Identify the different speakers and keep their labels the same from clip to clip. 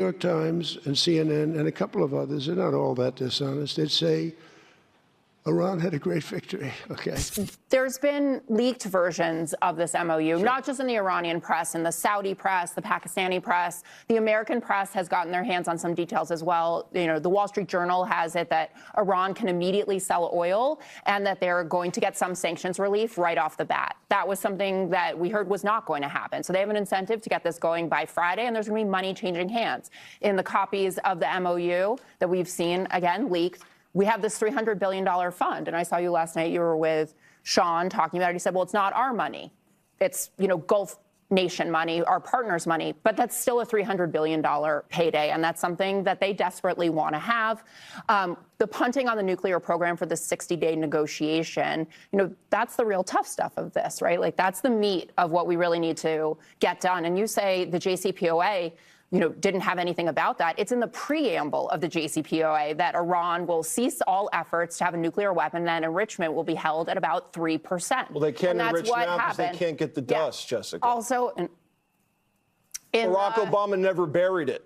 Speaker 1: New York Times and CNN and a couple of others, they're not all that dishonest, they'd say Iran had a great victory, okay?
Speaker 2: There's been leaked versions of this MOU, not just in the Iranian press, in the Saudi press, the Pakistani press. The American press has gotten their hands on some details as well. You know, the Wall Street Journal has it that Iran can immediately sell oil and that they're going to get some sanctions relief right off the bat. That was something that we heard was not going to happen. So they have an incentive to get this going by Friday, and there's going to be money changing hands. In the copies of the MOU that we've seen, again, leaked, we have this $300 billion fund. And I saw you last night, you were with Sean talking about it. He said, well, it's not our money. It's, you know, Gulf nation money, our partners' money, but that's still a $300 billion payday. And that's something that they desperately want to have. The punting on the nuclear program for the 60-day negotiation, you know, that's the real tough stuff of this, right? Like, that's the meat of what we really need to get done. And you say the JCPOA, you know, didn't have anything about that. It's in the preamble of the JCPOA that Iran will cease all efforts to have a nuclear weapon, and enrichment will be held at about 3%.
Speaker 3: Well, they can't enrich now because they can't get the dust, Jessica.
Speaker 2: Also,
Speaker 3: Barack Obama never buried it.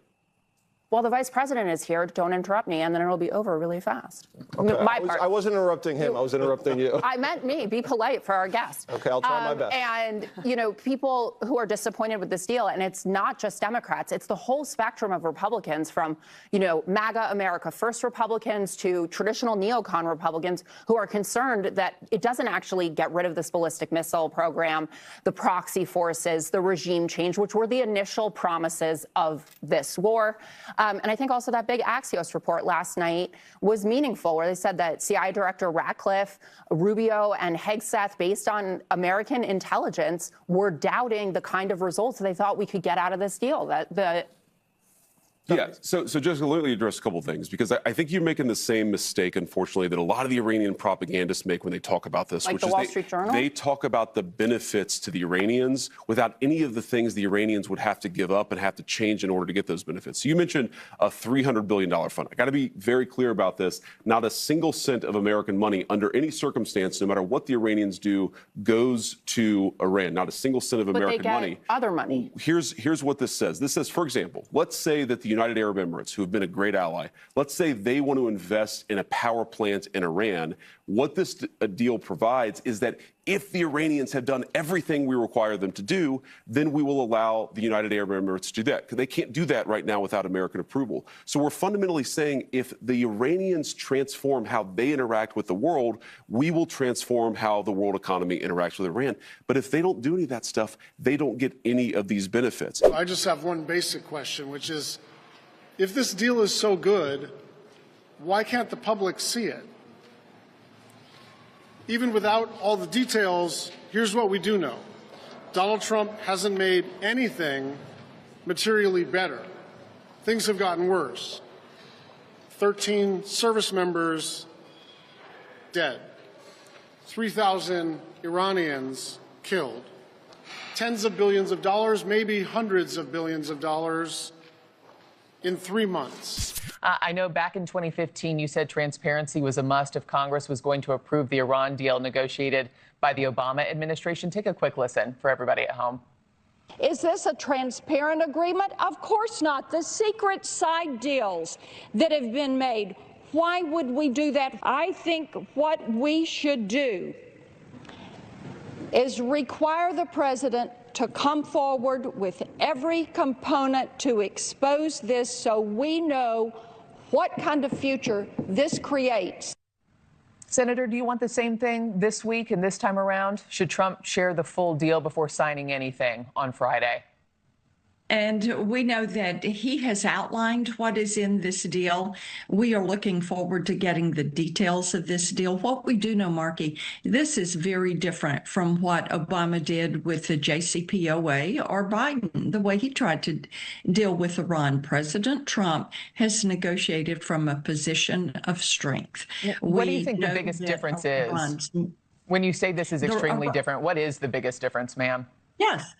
Speaker 2: Well, the vice president is here. Don't interrupt me, and then it'll be over really fast.
Speaker 3: Okay.
Speaker 2: My part.
Speaker 3: I wasn't interrupting him. I was interrupting you.
Speaker 2: I meant me. Be polite for our guest.
Speaker 3: Okay, I'll try my best.
Speaker 2: And, you know, people who are disappointed with this deal, and it's not just Democrats, it's the whole spectrum of Republicans from, you know, MAGA America First Republicans to traditional neocon Republicans who are concerned that it doesn't actually get rid of this ballistic missile program, the proxy forces, the regime change, which were the initial promises of this war. And I think also that big Axios report last night was meaningful, where they said that CIA Director Ratcliffe, Rubio, and Hegseth, based on American intelligence, were doubting the kind of results they thought we could get out of this deal.
Speaker 4: So Jessica, let me address a couple of things, because I think you're making the same mistake, unfortunately, that a lot of the Iranian propagandists make when they talk about this.
Speaker 2: Like
Speaker 4: which
Speaker 2: the
Speaker 4: is
Speaker 2: Wall Street Journal?
Speaker 4: They talk about the benefits to the Iranians without any of the things the Iranians would have to give up and have to change in order to get those benefits. So you mentioned a $300 billion fund. I got to be very clear about this. Not a single cent of American money under any circumstance, no matter what the Iranians do, goes to Iran. Not a single cent of American money.
Speaker 2: Other money.
Speaker 4: Here's what this says. This says, for example, let's say that the United Arab Emirates, who have been a great ally, let's say they want to invest in a power plant in Iran. What this deal provides is that if the Iranians have done everything we require them to do, then we will allow the United Arab Emirates to do that, because they can't do that right now without American approval. So we're fundamentally saying if the Iranians transform how they interact with the world, we will transform how the world economy interacts with Iran. But if they don't do any of that stuff, they don't get any of these benefits.
Speaker 5: I just have one basic question, which is, if this deal is so good, why can't the public see it? Even without all the details, here's what we do know. Donald Trump hasn't made anything materially better. Things have gotten worse. 13 service members dead. 3,000 Iranians killed. Tens of billions of dollars, maybe hundreds of billions of dollars in 3 months.
Speaker 6: I know back in 2015, you said transparency was a must if Congress was going to approve the Iran deal negotiated by the Obama administration. Take a quick listen for everybody at home.
Speaker 7: Is this a transparent agreement? Of course not. The secret side deals that have been made, why would we do that? I think what we should do is require the president to come forward with every component to expose this so we know what kind of future this creates.
Speaker 6: Senator, do you want the same thing this week and this time around? Should Trump share the full deal before signing anything on Friday?
Speaker 8: And we know that he has outlined what is in this deal. We are looking forward to getting the details of this deal. What we do know, Markey, this is very different from what Obama did with the JCPOA or Biden, the way he tried to deal with Iran. President Trump has negotiated from a position of strength.
Speaker 6: What do you think the biggest difference is? When you say this is extremely different, what is the biggest difference, ma'am?
Speaker 8: Yes.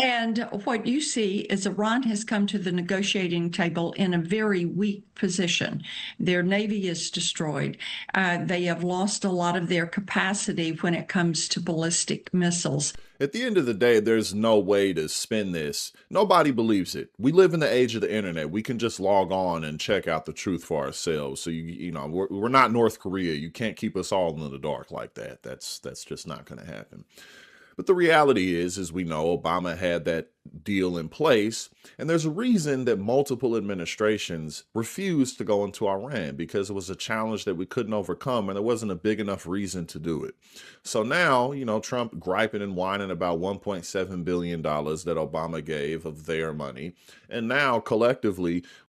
Speaker 8: And what you see is Iran has come to the negotiating table in a very weak position. Their navy is destroyed. They have lost a lot of their capacity when it comes to ballistic missiles.
Speaker 9: At the end of the day, there's no way to spin this. Nobody believes it. We live in the age of the internet. We can just log on and check out the truth for ourselves. So you know, we're not North Korea. You can't keep us all in the dark like that. That's just not going to happen. But the reality is, as we know, Obama had that deal in place, and there's a reason that multiple administrations refused to go into Iran, because it was a challenge that we couldn't overcome, and there wasn't a big enough reason to do it. So now, you know, Trump griping and whining about $1.7 billion that Obama gave of their money, and now collectively